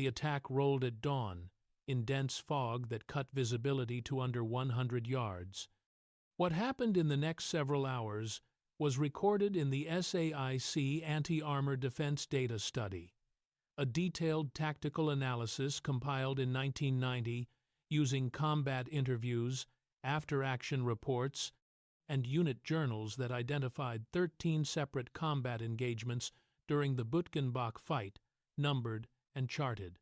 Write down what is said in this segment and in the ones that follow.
The attack rolled at dawn, in dense fog that cut visibility to under 100 yards. What happened in the next several hours was recorded in the SAIC Anti-Armor Defense Data Study, a detailed tactical analysis compiled in 1990 using combat interviews, after-action reports, and unit journals that identified 13 separate combat engagements during the Bütgenbach fight, numbered and charted.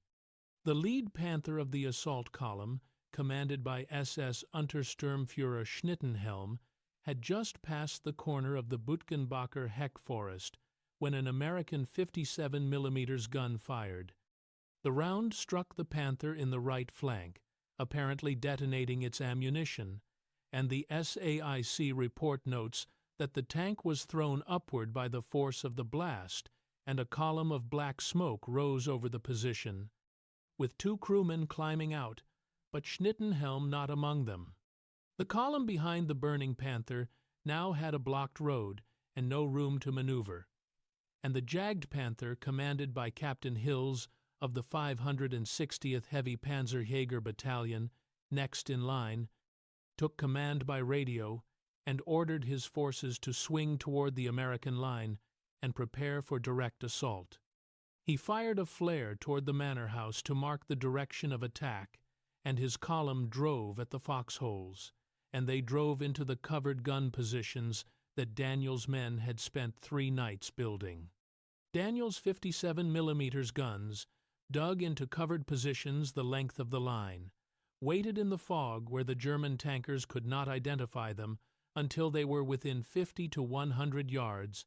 The lead Panther of the assault column, commanded by SS Untersturmführer Schnittenhelm, had just passed the corner of the Bütgenbacher Heck forest when an American 57 mm gun fired. The round struck the Panther in the right flank, apparently detonating its ammunition, and the SAIC report notes that the tank was thrown upward by the force of the blast, and a column of black smoke rose over the position, with 2 crewmen climbing out, but Schnittenhelm not among them. The column behind the burning Panther now had a blocked road and no room to maneuver, and the jagged Panther, commanded by Captain Hills of the 560th Heavy Panzerjäger Battalion, next in line, took command by radio and ordered his forces to swing toward the American line and prepare for direct assault. He fired a flare toward the manor house to mark the direction of attack, and his column drove at the foxholes, and they drove into the covered gun positions that Daniel's men had spent 3 nights building. Daniel's 57 mm guns dug into covered positions the length of the line, waited in the fog where the German tankers could not identify them until they were within 50 to 100 yards,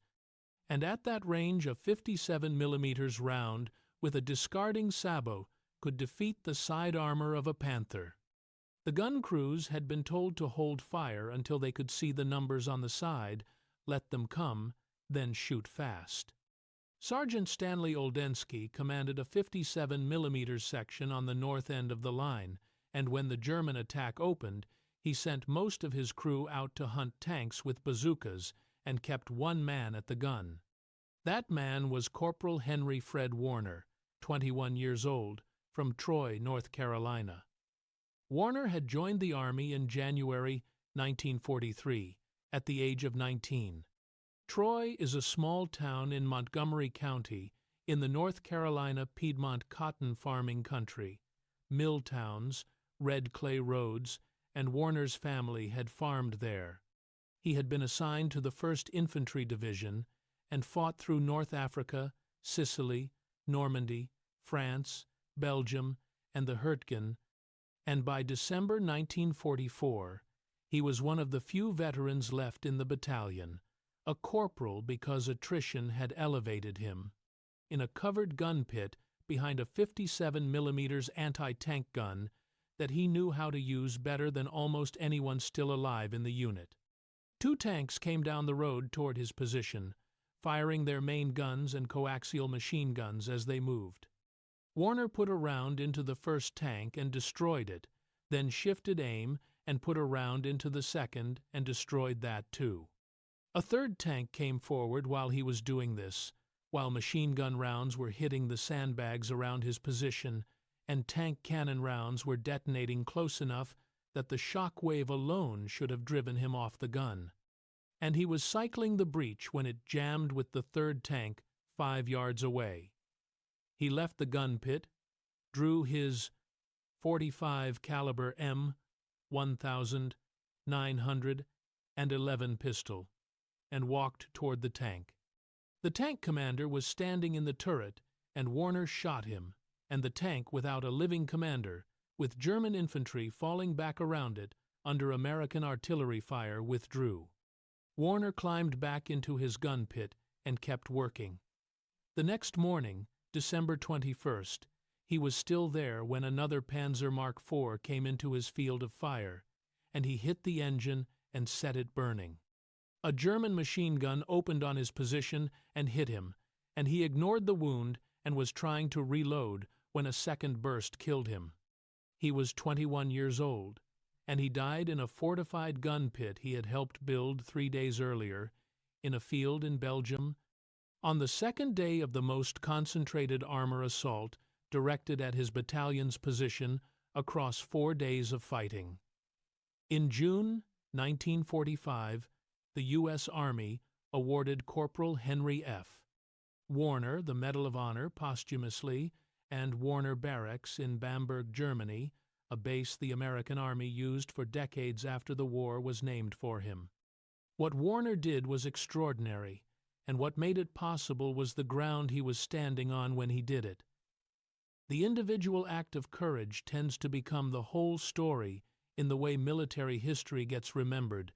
and at that range a 57 mm round with a discarding sabot could defeat the side armor of a Panther. The gun crews had been told to hold fire until they could see the numbers on the side, let them come, then shoot fast. Sergeant Stanley Oldensky commanded a 57 mm section on the north end of the line, and when the German attack opened, he sent most of his crew out to hunt tanks with bazookas and kept 1 man at the gun. That man was Corporal Henry Fred Warner, 21 years old, from Troy, North Carolina. Warner had joined the Army in January 1943, at the age of 19. Troy is a small town in Montgomery County in the North Carolina Piedmont cotton farming country. Mill towns, red clay roads, and Warner's family had farmed there. He had been assigned to the 1st Infantry Division and fought through North Africa, Sicily, Normandy, France, Belgium, and the Hurtgen, and by December 1944, he was one of the few veterans left in the battalion, a corporal because attrition had elevated him. In a covered gun pit behind a 57 mm anti-tank gun that he knew how to use better than almost anyone still alive in the unit. 2 tanks came down the road toward his position, firing their main guns and coaxial machine guns as they moved. Warner put a round into the first tank and destroyed it, then shifted aim and put a round into the second and destroyed that too. A 3rd tank came forward while he was doing this, while machine gun rounds were hitting the sandbags around his position and tank cannon rounds were detonating close enough that the shock wave alone should have driven him off the gun. And he was cycling the breach when it jammed with the 3rd tank 5 yards away. He left the gun pit, drew his .45 caliber M1911 pistol, and walked toward the tank. The tank commander was standing in the turret, and Warner shot him, and the tank without a living commander, with German infantry falling back around it under American artillery fire, withdrew. Warner climbed back into his gun pit and kept working. The next morning, December 21st, he was still there when another Panzer Mark IV came into his field of fire, and he hit the engine and set it burning. A German machine gun opened on his position and hit him, and he ignored the wound and was trying to reload when a second burst killed him. He was 21 years old, and he died in a fortified gun pit he had helped build 3 days earlier in a field in Belgium. On the second day of the most concentrated armor assault directed at his battalion's position across 4 days of fighting. In June 1945, the U.S. Army awarded Corporal Henry F. Warner the Medal of Honor posthumously, and Warner Barracks in Bamberg, Germany, a base the American Army used for decades after the war, was named for him. What Warner did was extraordinary, and what made it possible was the ground he was standing on when he did it. The individual act of courage tends to become the whole story in the way military history gets remembered,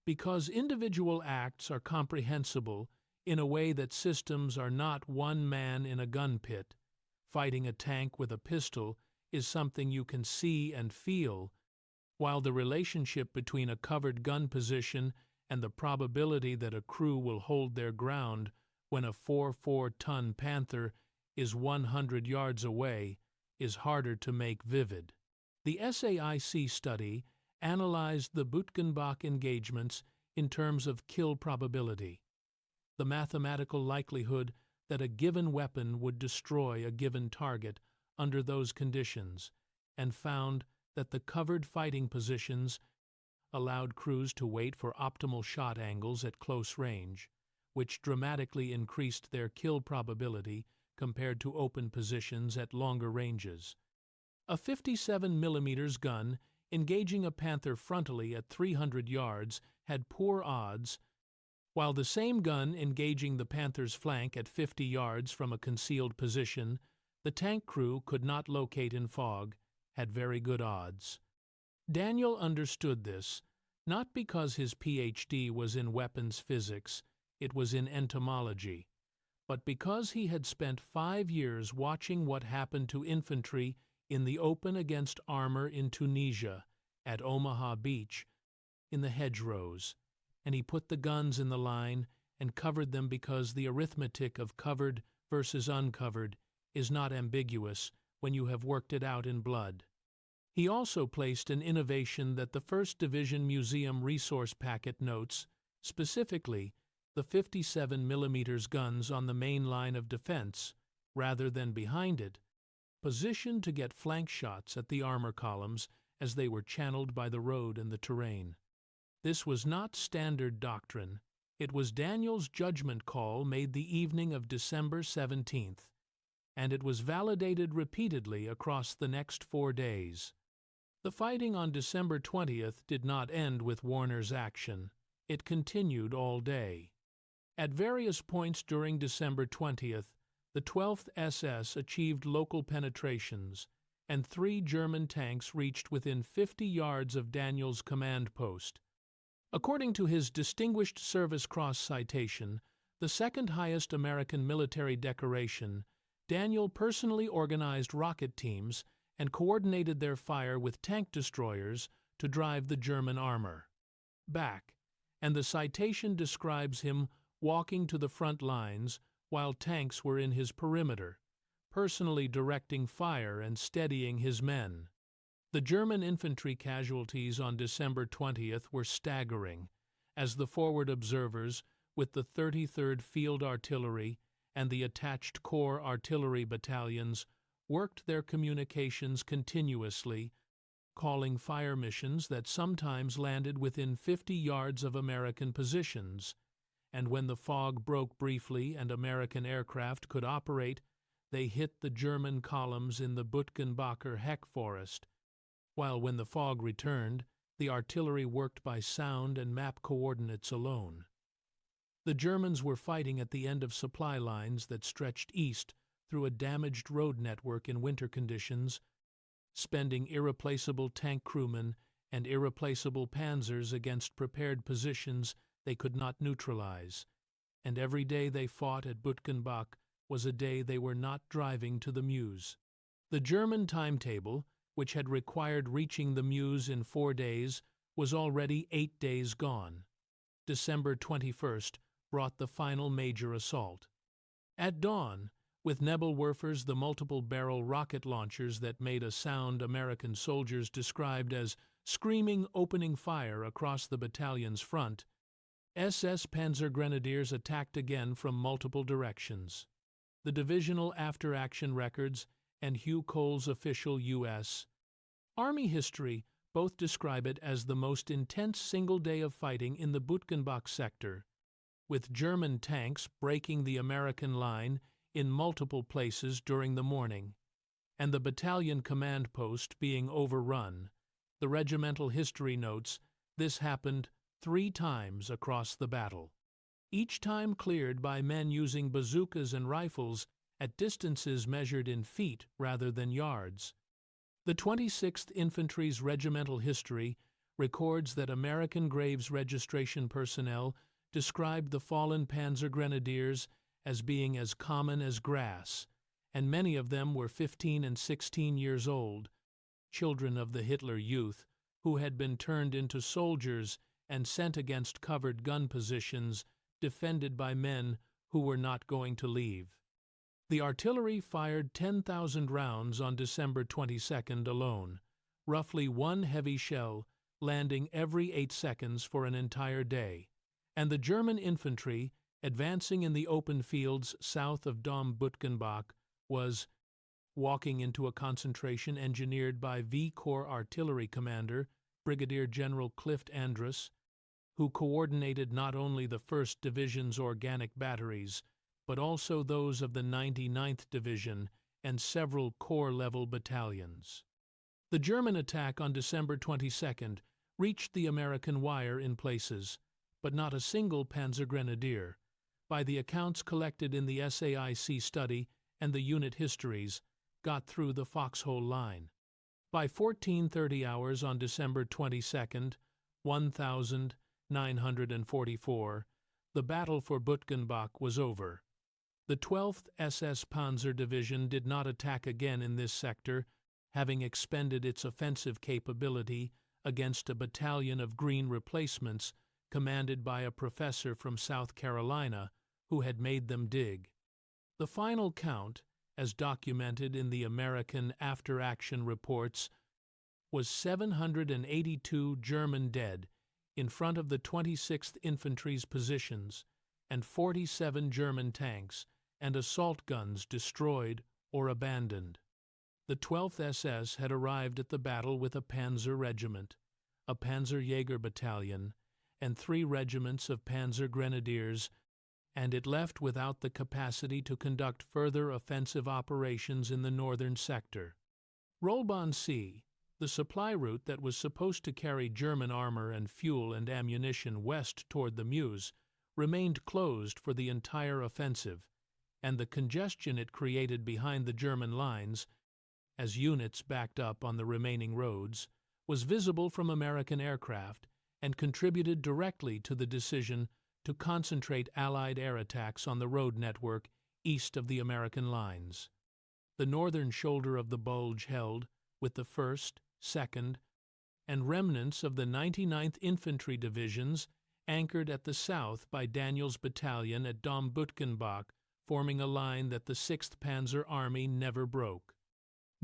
because individual acts are comprehensible in a way that systems are not. One man in a gun pit fighting a tank with a pistol is something you can see and feel, while the relationship between a covered gun position and the probability that a crew will hold their ground when a 4-ton Panther is 100 yards away is harder to make vivid. The SAIC study analyzed the Bütgenbach engagements in terms of kill probability, the mathematical likelihood that a given weapon would destroy a given target under those conditions, and found that the covered fighting positions allowed crews to wait for optimal shot angles at close range, which dramatically increased their kill probability compared to open positions at longer ranges. A 57mm gun engaging a Panther frontally at 300 yards had poor odds, while the same gun engaging the Panther's flank at 50 yards from a concealed position the tank crew could not locate in fog had very good odds. Daniel understood this, not because his Ph.D. was in weapons physics, it was in entomology, but because he had spent 5 years watching what happened to infantry in the open against armor in Tunisia, at Omaha Beach, in the hedgerows, and he put the guns in the line and covered them because the arithmetic of covered versus uncovered is not ambiguous when you have worked it out in blood. He also placed an innovation that the 1st Division Museum resource packet notes, specifically the 57mm guns on the main line of defense, rather than behind it, positioned to get flank shots at the armor columns as they were channeled by the road and the terrain. This was not standard doctrine. It was Daniel's judgment call made the evening of December 17th, and it was validated repeatedly across the next 4 days. The fighting on December 20th did not end with Warner's action. It continued all day. At various points during December 20th, the 12th SS achieved local penetrations, and 3 German tanks reached within 50 yards of Daniel's command post. According to his Distinguished Service Cross citation, the second highest American military decoration, Daniel personally organized rocket teams and coordinated their fire with tank destroyers to drive the German armor back, and the citation describes him walking to the front lines while tanks were in his perimeter, personally directing fire and steadying his men. The German infantry casualties on December 20th were staggering, as the forward observers, with the 33rd Field Artillery and the attached Corps Artillery battalions, worked their communications continuously, calling fire missions that sometimes landed within 50 yards of American positions, and when the fog broke briefly and American aircraft could operate, they hit the German columns in the Bütgenbacher Heck forest, while when the fog returned, the artillery worked by sound and map coordinates alone. The Germans were fighting at the end of supply lines that stretched east through a damaged road network in winter conditions, spending irreplaceable tank crewmen and irreplaceable panzers against prepared positions they could not neutralize, and every day they fought at Bütgenbach was a day they were not driving to the Meuse. The German timetable, which had required reaching the Meuse in 4 days, was already 8 days gone. December 21st brought the final major assault. At dawn, with Nebelwerfers, the multiple-barrel rocket launchers that made a sound American soldiers described as screaming opening fire across the battalion's front, SS Panzer Grenadiers attacked again from multiple directions. The divisional after-action records and Hugh Cole's official U.S. Army history both describe it as the most intense single day of fighting in the Bütgenbach sector, with German tanks breaking the American line in multiple places during the morning, and the battalion command post being overrun. The regimental history notes this happened 3 times across the battle, each time cleared by men using bazookas and rifles at distances measured in feet rather than yards. The 26th Infantry's regimental history records that American Graves registration personnel described the fallen Panzer Grenadiers as being as common as grass, and many of them were 15 and 16 years old, children of the Hitler Youth, who had been turned into soldiers and sent against covered gun positions defended by men who were not going to leave. The artillery fired 10,000 rounds on December 22nd alone, roughly 1 heavy shell landing every 8 seconds for an entire day, and the German infantry, advancing in the open fields south of Dom Bütgenbach, was walking into a concentration engineered by V Corps artillery commander Brigadier General Clift Andrus, who coordinated not only the 1st Division's organic batteries, but also those of the 99th Division and several corps-level battalions. The German attack on December 22nd reached the American wire in places, but not a single Panzer Grenadier, by the accounts collected in the SAIC study and the unit histories, got through the foxhole line. By 14:30 hours on December 22nd, 1944, the battle for Bütgenbach was over. The 12th SS Panzer Division did not attack again in this sector, having expended its offensive capability against a battalion of Green replacements commanded by a professor from South Carolina who had made them dig. The final count, as documented in the American after-action reports, was 782 German dead in front of the 26th Infantry's positions, and 47 German tanks and assault guns destroyed or abandoned. The 12th SS had arrived at the battle with a Panzer regiment, a Panzerjäger battalion, and 3 regiments of Panzer Grenadiers, and it left without the capacity to conduct further offensive operations in the northern sector. Rollbahn C, the supply route that was supposed to carry German armor and fuel and ammunition west toward the Meuse, remained closed for the entire offensive, and the congestion it created behind the German lines, as units backed up on the remaining roads, was visible from American aircraft and contributed directly to the decision to concentrate Allied air attacks on the road network east of the American lines. The northern shoulder of the Bulge held, with the 1st, 2nd, and remnants of the 99th Infantry Divisions anchored at the south by Daniel's battalion at Dom Bütgenbach, forming a line that the 6th Panzer Army never broke.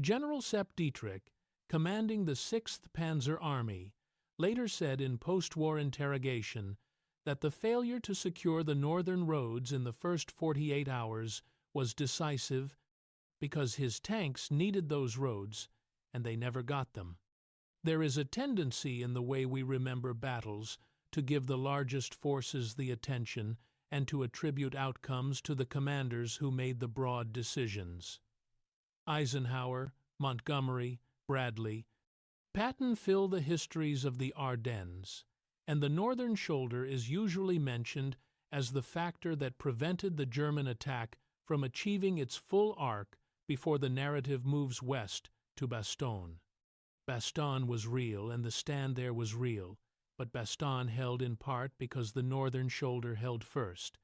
General Sepp Dietrich, commanding the 6th Panzer Army, later said in post-war interrogation that the failure to secure the northern roads in the first 48 hours was decisive because his tanks needed those roads and they never got them. There is a tendency in the way we remember battles to give the largest forces the attention and to attribute outcomes to the commanders who made the broad decisions. Eisenhower, Montgomery, Bradley, Patton fill the histories of the Ardennes, and the northern shoulder is usually mentioned as the factor that prevented the German attack from achieving its full arc before the narrative moves west to Bastogne. Bastogne was real and the stand there was real, but Bastogne held in part because the northern shoulder held first.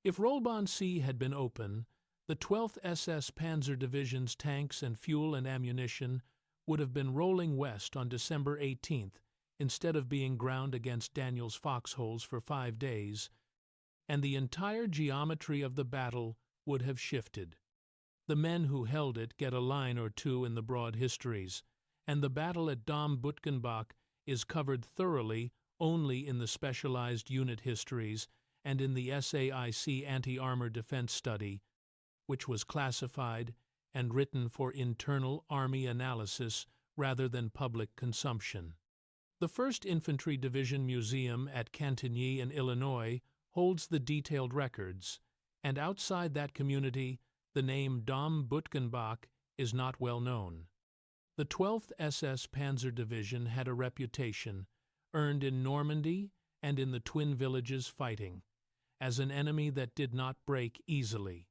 If Rollbahn C had been open, the 12th SS Panzer Division's tanks and fuel and ammunition would have been rolling west on December 18th instead of being ground against Daniel's foxholes for 5 days, and the entire geometry of the battle would have shifted. The men who held it get a line or two in the broad histories, and the battle at Dom Bütgenbach is covered thoroughly only in the specialized unit histories and in the SAIC anti-armor defense study, which was classified and written for internal Army analysis rather than public consumption. The 1st Infantry Division Museum at Cantigny in Illinois holds the detailed records, and outside that community, the name Dom Bütgenbach is not well known. The 12th SS Panzer Division had a reputation, earned in Normandy and in the Twin Villages fighting, as an enemy that did not break easily.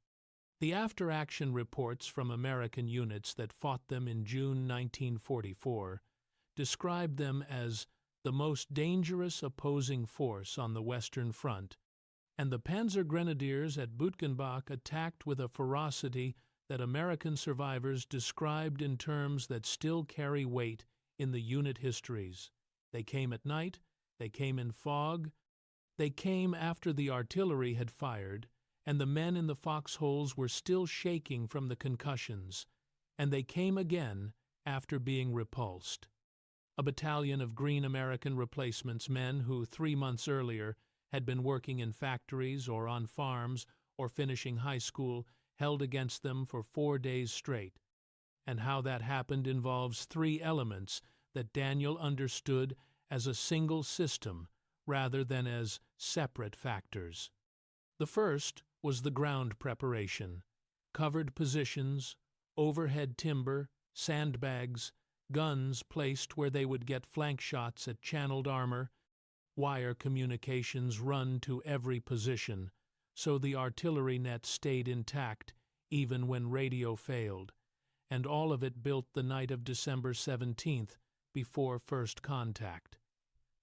The after-action reports from American units that fought them in June 1944 described them as the most dangerous opposing force on the Western Front, and the Panzer Grenadiers at Bütgenbach attacked with a ferocity that American survivors described in terms that still carry weight in the unit histories. They came at night, they came in fog, they came after the artillery had fired, and the men in the foxholes were still shaking from the concussions, and they came again after being repulsed. A battalion of Green American Replacements men who 3 months earlier had been working in factories or on farms or finishing high school held against them for 4 days straight. And how that happened involves 3 elements that Daniel understood as a single system rather than as separate factors. The first was the ground preparation, covered positions, overhead timber, sandbags, guns placed where they would get flank shots at channeled armor, wire communications run to every position, so the artillery net stayed intact even when radio failed, and all of it built the night of December 17th before first contact.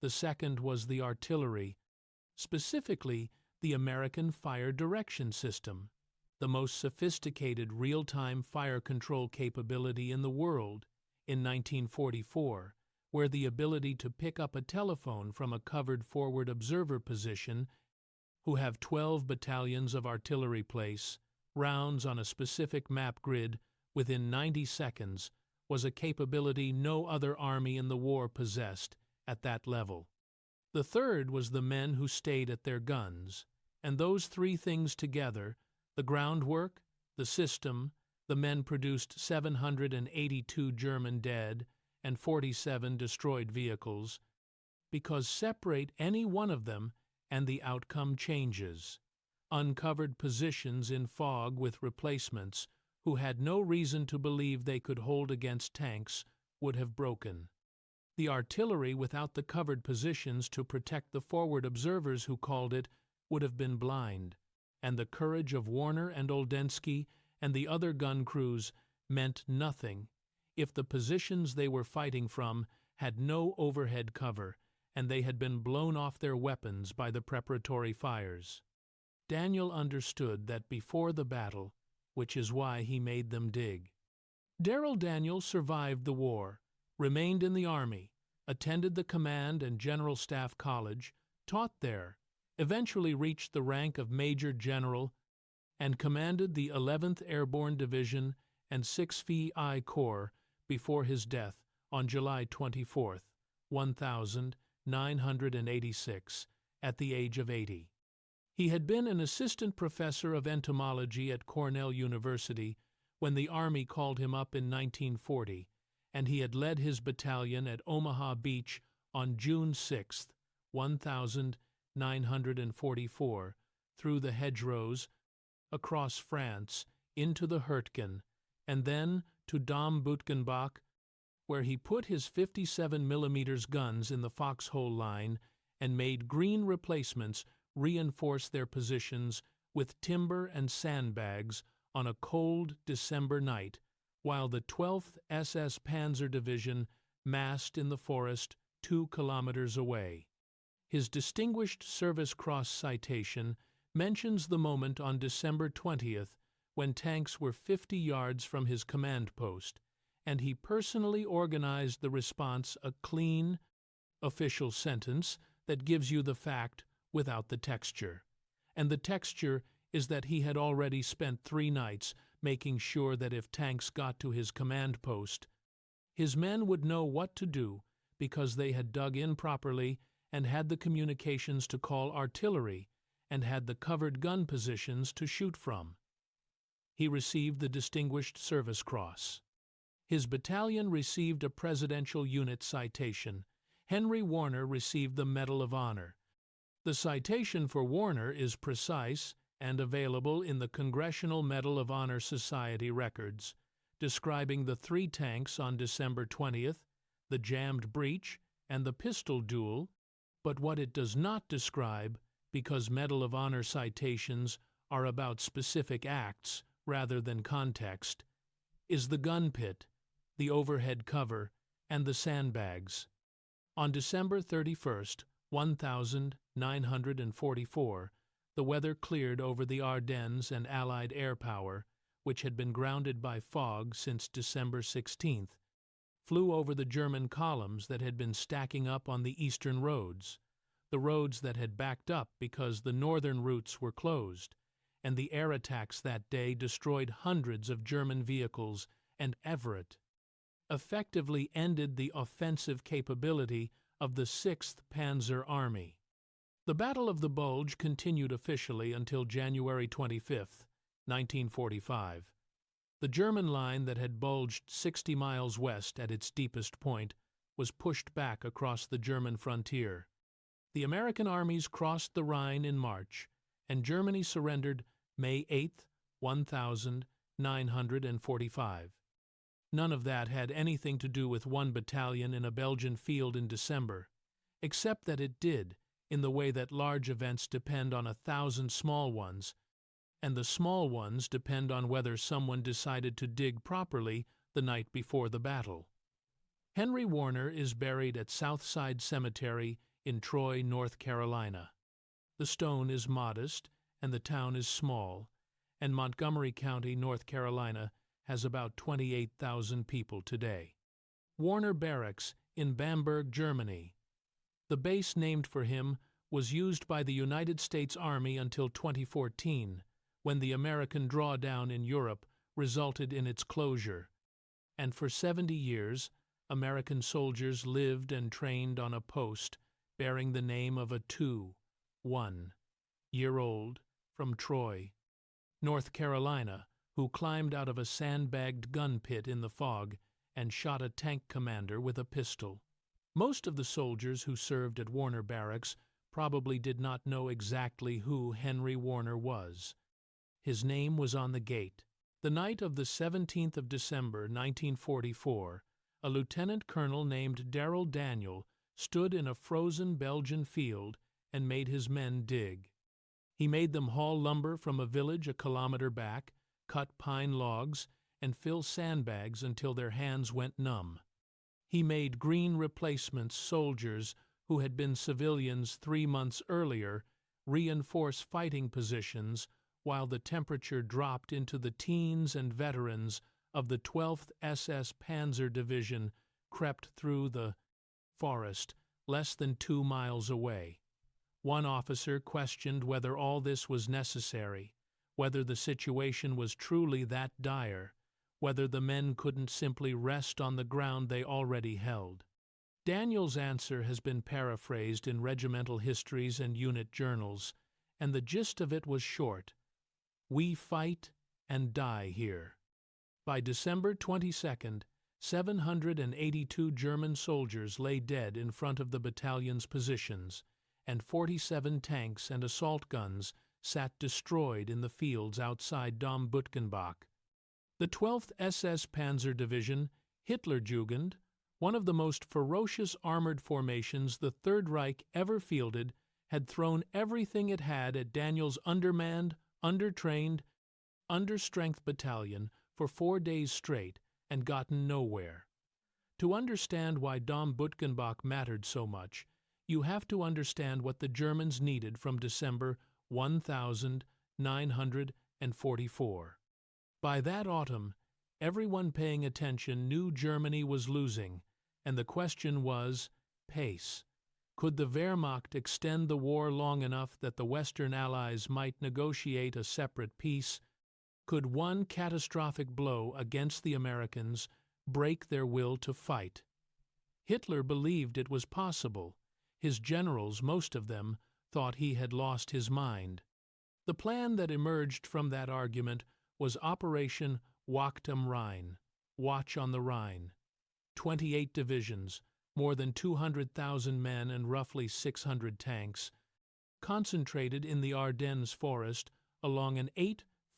The second was the artillery, specifically the American Fire Direction System, the most sophisticated real-time fire control capability in the world in 1944, where the ability to pick up a telephone from a covered forward observer position, who have 12 battalions of artillery place, rounds on a specific map grid within 90 seconds, was a capability no other army in the war possessed at that level. The third was the men who stayed at their guns, and those 3 things together, the groundwork, the system, the men produced 782 German dead and 47 destroyed vehicles, because separate any one of them and the outcome changes. Uncovered positions in fog with replacements who had no reason to believe they could hold against tanks would have broken. The artillery without the covered positions to protect the forward observers who called it would have been blind, and the courage of Warner and Oldensky and the other gun crews meant nothing if the positions they were fighting from had no overhead cover and they had been blown off their weapons by the preparatory fires. Daniel understood that before the battle, which is why he made them dig. Derrill Daniel survived the war, remained in the Army, attended the Command and General Staff College, taught there, eventually reached the rank of Major General, and commanded the 11th Airborne Division and 6th VI Corps before his death on July 24, 1986, at the age of 80. He had been an assistant professor of entomology at Cornell University when the Army called him up in 1940, and he had led his battalion at Omaha Beach on June 6, 1944, through the hedgerows, across France, into the Hurtgen, and then to Dom Bütgenbach, where he put his 57 mm guns in the foxhole line and made green replacements reinforce their positions with timber and sandbags on a cold December night, while the 12th SS Panzer Division massed in the forest 2 kilometers away. His Distinguished Service Cross citation mentions the moment on December 20th when tanks were 50 yards from his command post, and he personally organized the response, a clean, official sentence that gives you the fact without the texture. And the texture is that he had already spent 3 nights making sure that if tanks got to his command post, his men would know what to do because they had dug in properly and had the communications to call artillery and had the covered gun positions to shoot from. he received the Distinguished Service Cross. His battalion received a Presidential Unit Citation. Henry Warner received the Medal of Honor. The citation for Warner is precise and available in the Congressional Medal of Honor Society records, describing the 3 tanks on December 20th, the jammed breach, and the pistol duel, but what it does not describe, because Medal of Honor citations are about specific acts rather than context, is the gun pit, the overhead cover, and the sandbags. On December 31st, 1944, the weather cleared over the Ardennes and Allied air power, which had been grounded by fog since December 16th, flew over the German columns that had been stacking up on the eastern roads, the roads that had backed up because the northern routes were closed, and the air attacks that day destroyed hundreds of German vehicles, and Everett effectively ended the offensive capability of the 6th Panzer Army. The Battle of the Bulge continued officially until January 25, 1945. The German line that had bulged 60 miles west at its deepest point was pushed back across the German frontier. The American armies crossed the Rhine in March, and Germany surrendered May 8, 1945. None of that had anything to do with one battalion in a Belgian field in December, except that it did, in the way that large events depend on 1,000 small ones, and the small ones depend on whether someone decided to dig properly the night before the battle. Henry Warner is buried at Southside Cemetery in Troy, North Carolina. The stone is modest, and the town is small, and Montgomery County, North Carolina, has about 28,000 people today. Warner Barracks in Bamberg, Germany. The base named for him was used by the United States Army until 2014, when the American drawdown in Europe resulted in its closure, and for 70 years American soldiers lived and trained on a post bearing the name of a 2-1-year-old from Troy, North Carolina, who climbed out of a sandbagged gun pit in the fog and shot a tank commander with a pistol. Most of the soldiers who served at Warner Barracks probably did not know exactly who Henry Warner was. His name was on the gate. The night of the 17th of December, 1944, a Lieutenant Colonel named Derrill Daniel stood in a frozen Belgian field and made his men dig. He made them haul lumber from a village a kilometer back, cut pine logs, and fill sandbags until their hands went numb. He made green replacements soldiers who had been civilians 3 months earlier reinforce fighting positions while the temperature dropped into the teens, and veterans of the 12th SS Panzer Division crept through the forest less than 2 miles away. One officer questioned whether all this was necessary, whether the situation was truly that dire, whether the men couldn't simply rest on the ground they already held. Daniel's answer has been paraphrased in regimental histories and unit journals, and the gist of it was short: "We fight and die here." By December 22nd, 782 German soldiers lay dead in front of the battalion's positions, and 47 tanks and assault guns sat destroyed in the fields outside Dom Bütgenbach. The 12th SS Panzer Division, Hitlerjugend, one of the most ferocious armored formations the Third Reich ever fielded, had thrown everything it had at Daniel's undermanned, undertrained, understrength battalion for 4 days straight and gotten nowhere. To understand why Dom Bütgenbach mattered so much, you have to understand what the Germans needed from December 1944. By that autumn, everyone paying attention knew Germany was losing, and the question was pace. Could the Wehrmacht extend the war long enough that the Western Allies might negotiate a separate peace? Could one catastrophic blow against the Americans break their will to fight? Hitler believed it was possible. His generals, most of them, thought he had lost his mind. The plan that emerged from that argument was Operation Wacht am Rhein, Watch on the Rhine. 28 divisions, more than 200,000 men and roughly 600 tanks, concentrated in the Ardennes forest along an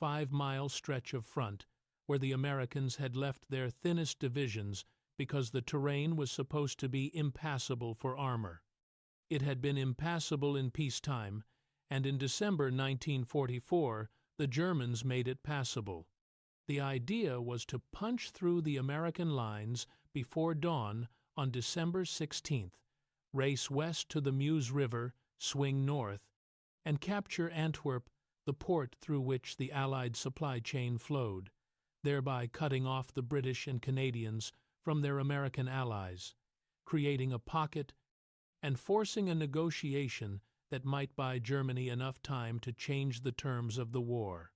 5-mile stretch of front, where the Americans had left their thinnest divisions because the terrain was supposed to be impassable for armor. It had been impassable in peacetime, and in December 1944 the Germans made it passable. The idea was to punch through the American lines before dawn on December 16th, race west to the Meuse River, swing north, and capture Antwerp, the port through which the Allied supply chain flowed, thereby cutting off the British and Canadians from their American allies, creating a pocket and forcing a negotiation that might buy Germany enough time to change the terms of the war.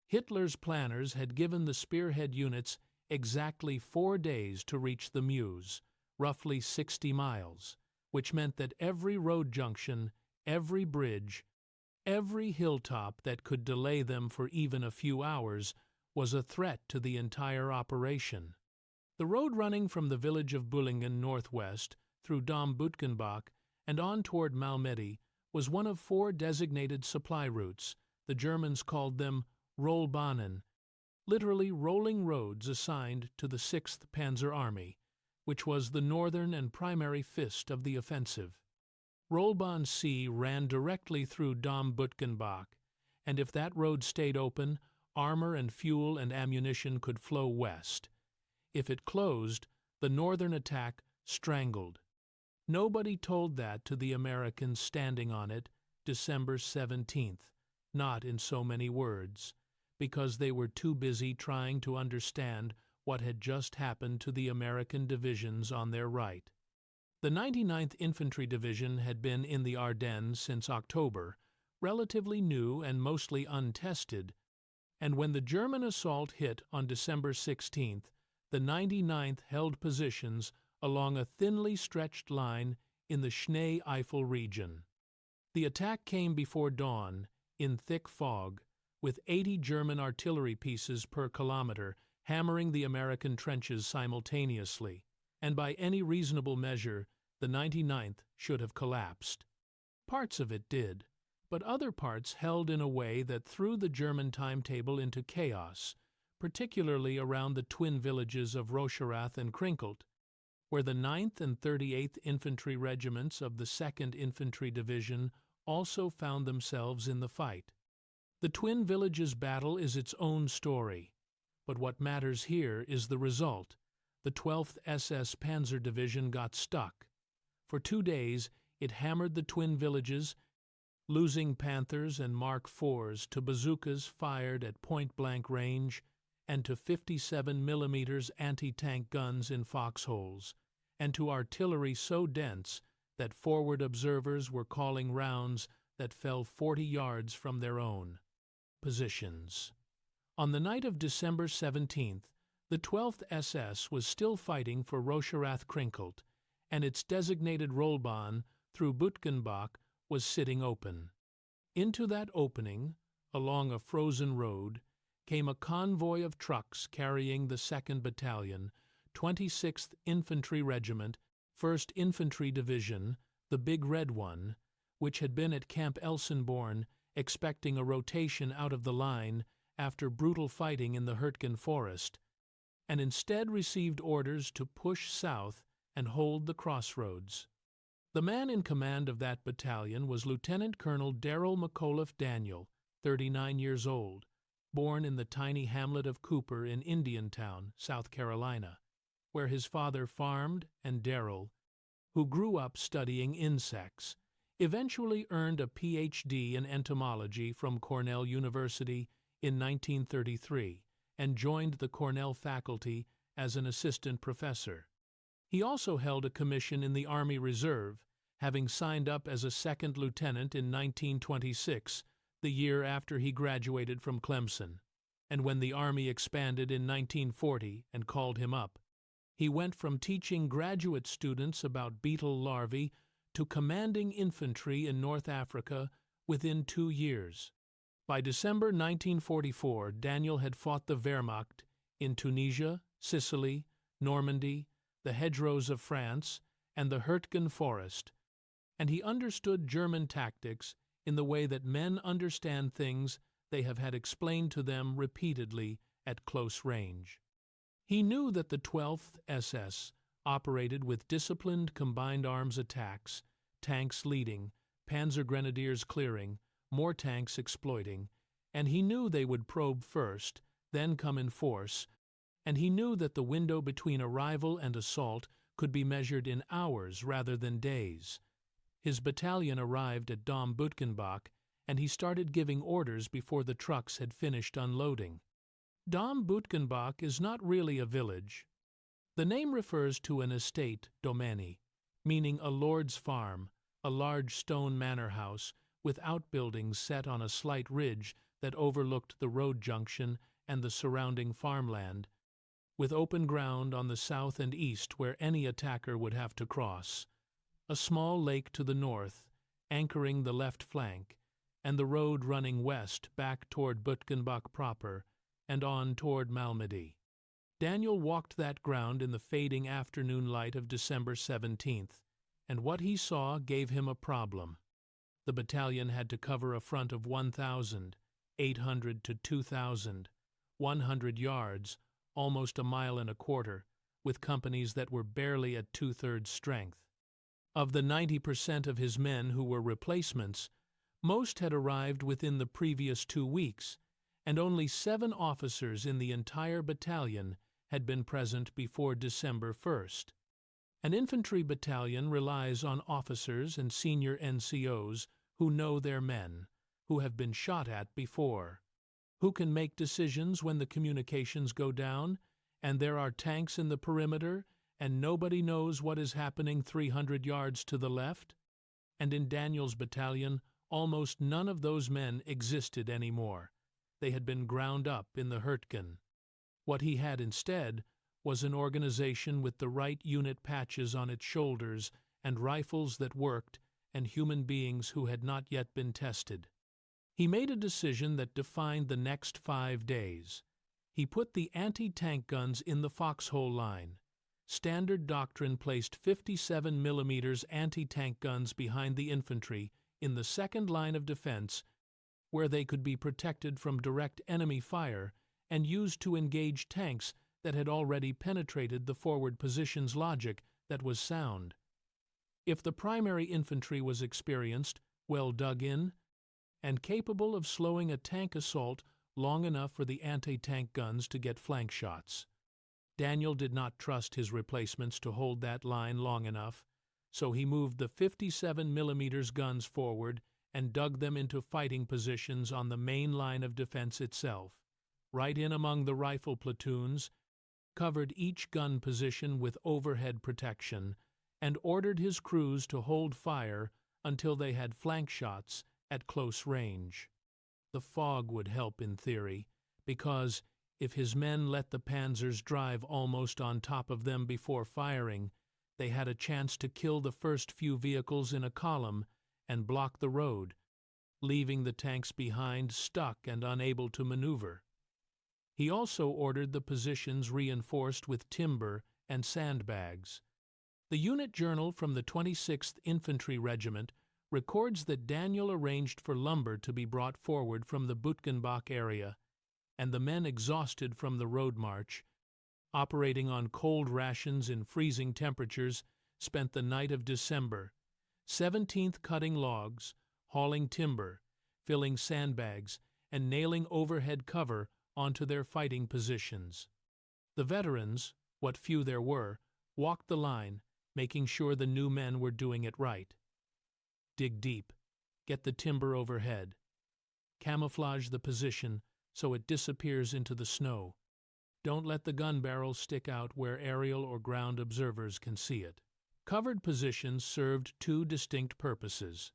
Hitler's planners had given the spearhead units exactly 4 days to reach the Meuse, roughly 60 miles, which meant that every road junction, every bridge, every hilltop that could delay them for even a few hours was a threat to the entire operation. The road running from the village of Bullingen northwest through Dom Bütgenbach and on toward Malmedy was one of 4 designated supply routes. The Germans called them Rollbahnen, literally rolling roads assigned to the 6th Panzer Army, which was the northern and primary fist of the offensive. Rollbahn C ran directly through Dom Bütgenbach, and if that road stayed open, armor and fuel and ammunition could flow west. If it closed, the northern attack strangled. Nobody told that to the Americans standing on it December 17th, not in so many words, because they were too busy trying to understand what had just happened to the American divisions on their right. The 99th Infantry Division had been in the Ardennes since October, relatively new and mostly untested, and when the German assault hit on December 16th, the 99th held positions along a thinly stretched line in the Schnee-Eifel region. The attack came before dawn, in thick fog, with 80 German artillery pieces per kilometer hammering the American trenches simultaneously, and by any reasonable measure, the 99th should have collapsed. Parts of it did, but other parts held in a way that threw the German timetable into chaos, particularly around the twin villages of Rocherath and Krinkelt, where the 9th and 38th Infantry Regiments of the 2nd Infantry Division also found themselves in the fight. The Twin Villages battle is its own story, but what matters here is the result. The 12th SS Panzer Division got stuck. For 2 days, it hammered the Twin Villages, losing Panthers and Mark IVs to bazookas fired at point-blank range and to 57mm anti-tank guns in foxholes, and to artillery so dense that forward observers were calling rounds that fell 40 yards from their own positions. On the night of December 17th, the 12th SS was still fighting for Rocherath-Krinkelt, and its designated Rollbahn through Bütgenbach was sitting open. Into that opening, along a frozen road, came a convoy of trucks carrying the 2nd Battalion, 26th Infantry Regiment, 1st Infantry Division, the Big Red One, which had been at Camp Elsenborn expecting a rotation out of the line after brutal fighting in the Hürtgen forest, and instead received orders to push south and hold the crossroads. The man in command of that battalion was Lieutenant Colonel Derrill Daniel, 39 years old, born in the tiny hamlet of Cooper in Indiantown, South Carolina, where his father farmed, and Derrill, who grew up studying insects, eventually earned a Ph.D. in entomology from Cornell University in 1933 and joined the Cornell faculty as an assistant professor. He also held a commission in the Army Reserve, having signed up as a second lieutenant in 1926, the year after he graduated from Clemson, and when the Army expanded in 1940 and called him up, he went from teaching graduate students about beetle larvae to commanding infantry in North Africa within 2 years. By December 1944, Daniel had fought the Wehrmacht in Tunisia, Sicily, Normandy, the hedgerows of France, and the Hurtgen forest, and he understood German tactics in the way that men understand things they have had explained to them repeatedly at close range. He knew that the 12th SS operated with disciplined combined arms attacks, tanks leading, panzer grenadiers clearing, more tanks exploiting, and he knew they would probe first, then come in force, and he knew that the window between arrival and assault could be measured in hours rather than days. His battalion arrived at Dom Bütgenbach, and he started giving orders before the trucks had finished unloading. Dom Bütgenbach is not really a village. The name refers to an estate, domaine, meaning a lord's farm, a large stone manor house with outbuildings set on a slight ridge that overlooked the road junction and the surrounding farmland, with open ground on the south and east where any attacker would have to cross, a small lake to the north, anchoring the left flank, and the road running west back toward Bütgenbach proper and on toward Malmedy. Daniel walked that ground in the fading afternoon light of December 17th, and what he saw gave him a problem. The battalion had to cover a front of 1,800 to 2,100 yards, almost a mile and a quarter, with companies that were barely at two-thirds strength. Of the 90% of his men who were replacements, most had arrived within the previous 2 weeks, and only 7 officers in the entire battalion had been present before December 1st. An infantry battalion relies on officers and senior NCOs who know their men, who have been shot at before, who can make decisions when the communications go down, and there are tanks in the perimeter, and nobody knows what is happening 300 yards to the left. And in Daniel's battalion, almost none of those men existed anymore. They had been ground up in the Hurtgen. What he had instead was an organization with the right unit patches on its shoulders and rifles that worked and human beings who had not yet been tested. He made a decision that defined the next 5 days. He put the anti-tank guns in the foxhole line. Standard doctrine placed 57 mm anti-tank guns behind the infantry in the second line of defense, where they could be protected from direct enemy fire and used to engage tanks that had already penetrated the forward position's logic that was sound. If the primary infantry was experienced, well dug in, and capable of slowing a tank assault long enough for the anti-tank guns to get flank shots. Daniel did not trust his replacements to hold that line long enough, so he moved the 57 mm guns forward and dug them into fighting positions on the main line of defense itself, right in among the rifle platoons, covered each gun position with overhead protection, and ordered his crews to hold fire until they had flank shots at close range. The fog would help in theory, because if his men let the panzers drive almost on top of them before firing, they had a chance to kill the first few vehicles in a column and block the road, leaving the tanks behind stuck and unable to maneuver. He also ordered the positions reinforced with timber and sandbags. The unit journal from the 26th Infantry Regiment records that Daniel arranged for lumber to be brought forward from the Bütgenbach area, and the men exhausted from the road march, operating on cold rations in freezing temperatures, spent the night of December, 17th cutting logs, hauling timber, filling sandbags, and nailing overhead cover onto their fighting positions. The veterans, what few there were, walked the line, making sure the new men were doing it right. Dig deep, get the timber overhead, camouflage the position so it disappears into the snow. Don't let the gun barrels stick out where aerial or ground observers can see it. Covered positions served 2 distinct purposes.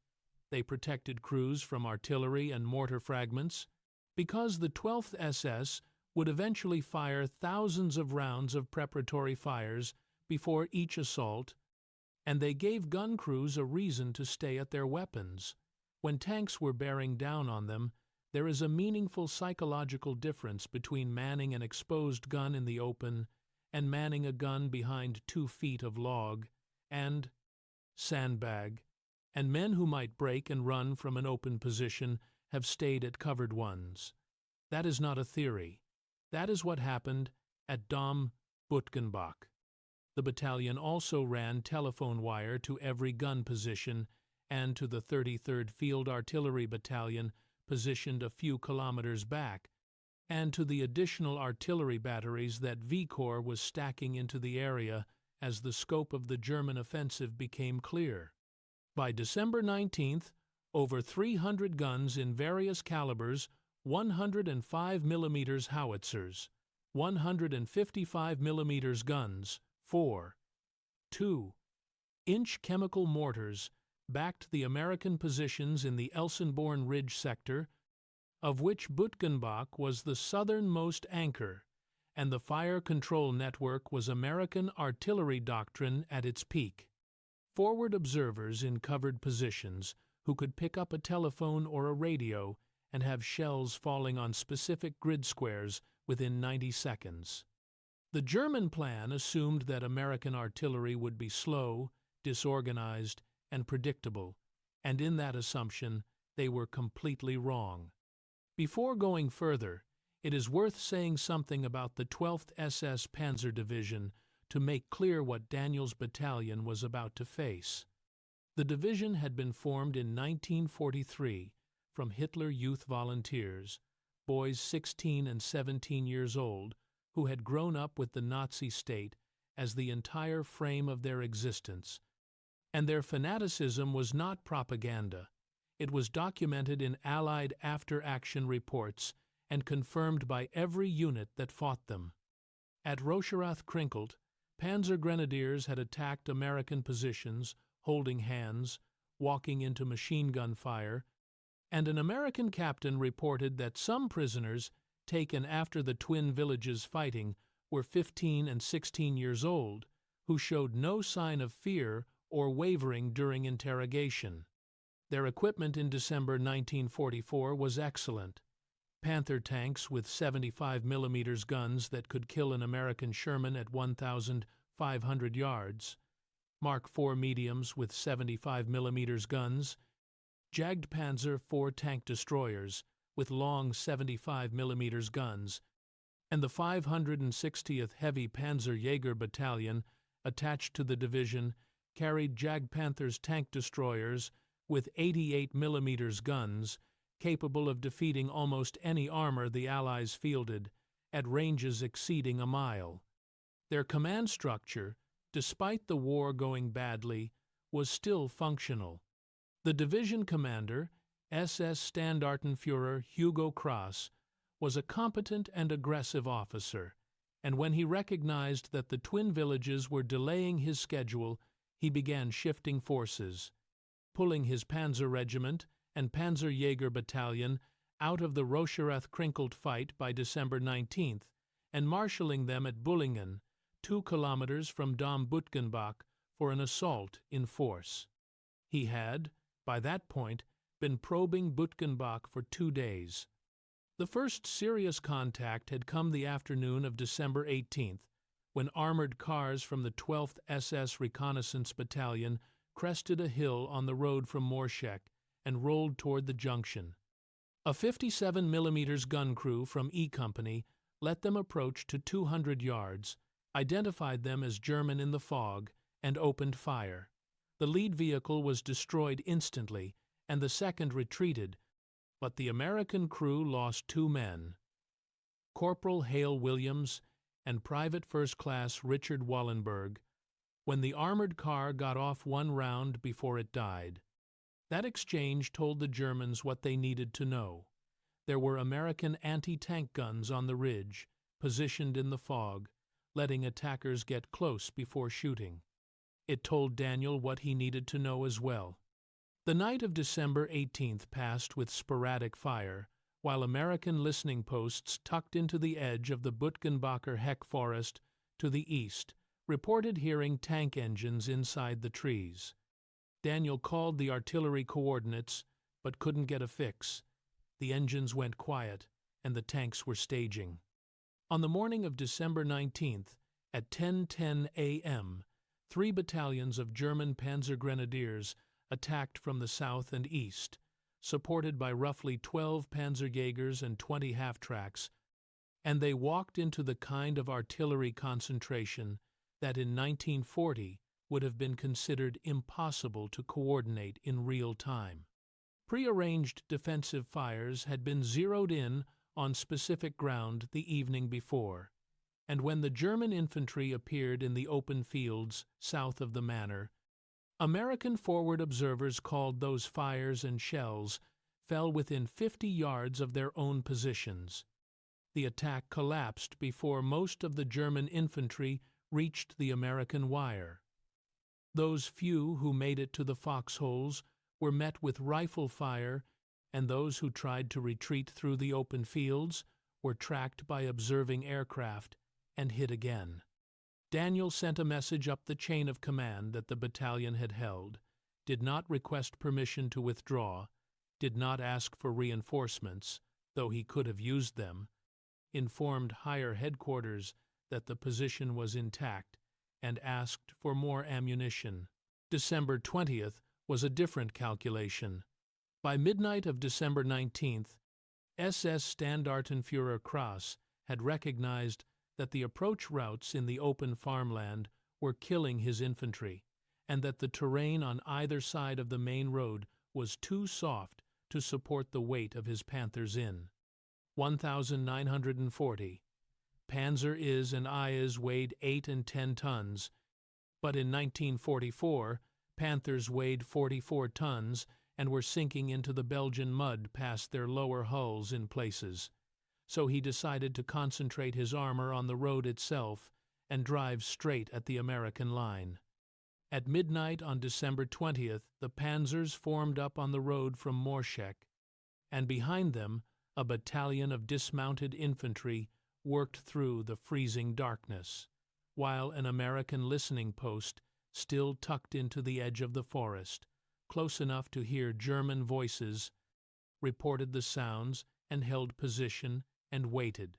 They protected crews from artillery and mortar fragments, because the 12th SS would eventually fire thousands of rounds of preparatory fires before each assault, and they gave gun crews a reason to stay at their weapons. When tanks were bearing down on them, there is a meaningful psychological difference between manning an exposed gun in the open and manning a gun behind 2 feet of log and sandbag, and men who might break and run from an open position have stayed at covered ones. That is not a theory. That is what happened at Dom Bütgenbach. The battalion also ran telephone wire to every gun position and to the 33rd Field Artillery Battalion positioned a few kilometers back, and to the additional artillery batteries that V Corps was stacking into the area as the scope of the German offensive became clear. By December 19th, over 300 guns in various calibers, 105 mm howitzers, 155 mm guns, 4, 2-inch chemical mortars backed the American positions in the Elsenborn Ridge sector, of which Bütgenbach was the southernmost anchor, and the fire control network was American artillery doctrine at its peak. Forward observers in covered positions who could pick up a telephone or a radio and have shells falling on specific grid squares within 90 seconds. The German plan assumed that American artillery would be slow, disorganized, and predictable, and in that assumption, they were completely wrong. Before going further, it is worth saying something about the 12th SS Panzer Division to make clear what Daniel's battalion was about to face. The division had been formed in 1943 from Hitler Youth Volunteers, boys 16 and 17 years old, who had grown up with the Nazi state as the entire frame of their existence. And their fanaticism was not propaganda. It was documented in Allied after-action reports and confirmed by every unit that fought them. At Rocherath-Krinkelt, Panzer Grenadiers had attacked American positions, holding hands, walking into machine gun fire, and an American captain reported that some prisoners taken after the twin villages fighting were 15 and 16 years old, who showed no sign of fear or wavering during interrogation. Their equipment in December 1944 was excellent. Panther tanks with 75 mm guns that could kill an American Sherman at 1,500 yards, Mark IV mediums with 75 mm guns, Jagdpanzer IV tank destroyers with long 75 mm guns, and the 560th Heavy Panzer Jaeger Battalion, attached to the division, carried Jagdpanzer's tank destroyers with 88 mm guns, capable of defeating almost any armor the Allies fielded, at ranges exceeding a mile. Their command structure, despite the war going badly, was still functional. The division commander, SS Standartenführer Hugo Krass, was a competent and aggressive officer, and when he recognized that the twin villages were delaying his schedule, he began shifting forces, pulling his Panzer Regiment and Panzer Jaeger Battalion out of the Rocherath-Krinkelt fight by December 19th and marshalling them at Bullingen, 2 kilometers from Dom Bütgenbach, for an assault in force. He had, by that point, been probing Bütgenbach for 2 days. The first serious contact had come the afternoon of December 18th, when armored cars from the 12th SS Reconnaissance Battalion crested a hill on the road from Morschek and rolled toward the junction. A 57 mm gun crew from E Company let them approach to 200 yards, identified them as German in the fog, and opened fire. The lead vehicle was destroyed instantly, and the second retreated, but the American crew lost 2 men, Corporal Hale Williams and Private First Class Richard Wallenberg, when the armored car got off 1 round before it died. That exchange told the Germans what they needed to know. There were American anti-tank guns on the ridge, positioned in the fog, letting attackers get close before shooting. It told Daniel what he needed to know as well. The night of December 18th passed with sporadic fire, while American listening posts tucked into the edge of the Bütgenbacher Heck forest to the east reported hearing tank engines inside the trees. Daniel called the artillery coordinates, but couldn't get a fix. the engines went quiet, and the tanks were staging. On the morning of December 19th, at 10:10 a.m., 3 battalions of German Panzer Grenadiers attacked from the south and east, supported by roughly 12 Panzerjägers and 20 half-tracks, and they walked into the kind of artillery concentration that in 1940 would have been considered impossible to coordinate in real time. Prearranged defensive fires had been zeroed in on specific ground the evening before, and when the German infantry appeared in the open fields south of the manor, American forward observers called those fires and shells fell within 50 yards of their own positions. The attack collapsed before most of the German infantry reached the American wire. Those few who made it to the foxholes were met with rifle fire, and those who tried to retreat through the open fields were tracked by observing aircraft and hit again. Daniel sent a message up the chain of command that the battalion had held, did not request permission to withdraw, did not ask for reinforcements, though he could have used them, informed higher headquarters that the position was intact, and asked for more ammunition. December 20th was a different calculation. By midnight of December 19th, SS Standartenführer Krass had recognized that the approach routes in the open farmland were killing his infantry, and that the terrain on either side of the main road was too soft to support the weight of his Panthers in. 1,940. Panzer Is and Is weighed 8 and 10 tons, but in 1944, Panthers weighed 44 tons and were sinking into the Belgian mud past their lower hulls in places. So he decided to concentrate his armor on the road itself and drive straight at the American line. At midnight on December 20th, the panzers formed up on the road from Morschek, and behind them a battalion of dismounted infantry worked through the freezing darkness, while an American listening post, still tucked into the edge of the forest, close enough to hear German voices, reported the sounds and held position and waited.